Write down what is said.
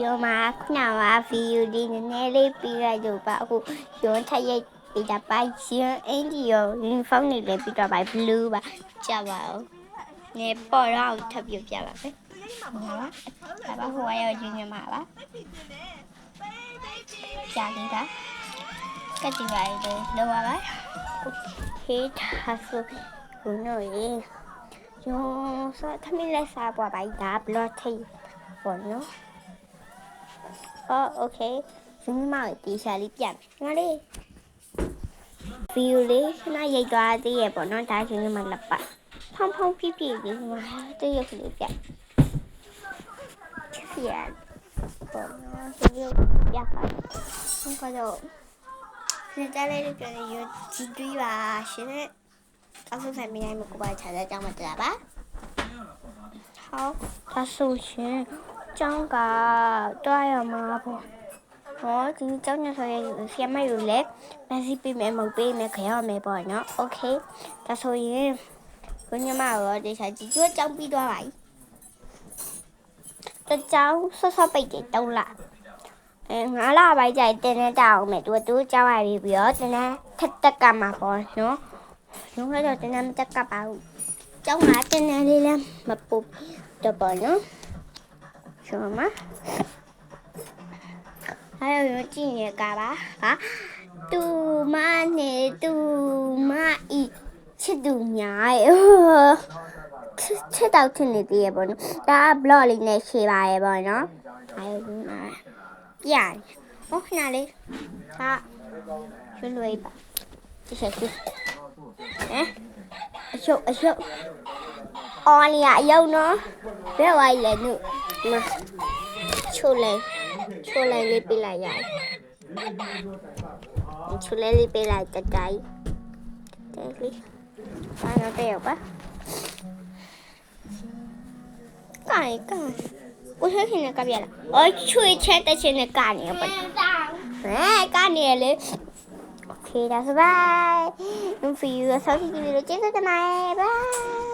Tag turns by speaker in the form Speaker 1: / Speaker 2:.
Speaker 1: ရောမှာခုနကဗီဒီယိုလေးနည်းနည်းလေးပြီးလိုက်တော့ပါအခုရုံးထက်ရိုက်ပြီးတာပါရှင်အင်ဒီရောယူနီဖောင်းနေလည်းပြီးတော့ပါ blue ပါကြပါဦးနေပေါ်တော့ထပ်ပြပြပါပဲဟုတ်ပါဒါပါဟိုရောယူနေမှာပါကြာနေတာကတိပါလေလောပါပါဟေးထားဆိုဘူးနော်ရေရောစားသမီးလက်စားပွားပါဒါဘလော့ထိပေါ့နော်โอเคဇင်းမတီရှာလေးပြန်ငါလေးဗီဒီယိုလေးခဏရိုက်သွားသေးရပေါ့နော်ဒါဇင်းမလက်ပါဖောင်းဖောင်းပြပြလေးငါတရုပ်ကလေးပြန်ချစ်ရပေါ့နော်ဒီလိုပြပါဟုတ်ကဲ့တော့ဒီတလေးလေးပြန်ရကြည့်တွေ့ပါရှင်တောက်ဆိုင်မနိုင်မကိုပါချာတဲ့ကြောင်းမတရားပါ好，他首先长个多呀嘛不？我今天早上说先买有嘞，但是比没毛比没可要没包呢。OK， 他所以跟你妈我这下子就长比多来，这长稍稍被给到了。我老爸在等那长没多都长外边不要等那他得干嘛包呢？用那就等那得干嘛？长哪等那里了？没不。的吧呢？什么？还有用纪念干吧？啊？杜妈呢？杜妈一吃杜娘哟，吃到听你的吧呢？大不老里那吃吧吧呢？还有什么？呀，哦哪里？他去累吧？这些去。哎，秀。အော်လီယာရုံနော်ဘယ်ဝိုင်းလဲနုမချိုလိုက်လေးပြလိုက်ရတယ်ချိုလိုက်လေးပြလိုက်တတိုင်းတဲလေးဘာတော့တဲ့ရောပါကိုင်ကိုရှိခင်ကပြရလားအော်ချွေချက်တဲ့ချင်းနဲ့ကနေပါကနေလေโอเคဒါဆိုဘိုင် video ဆောက်ကြည့်ပြီးတော့ကျေးဇူးတင်ပါတယ်ဘိုင်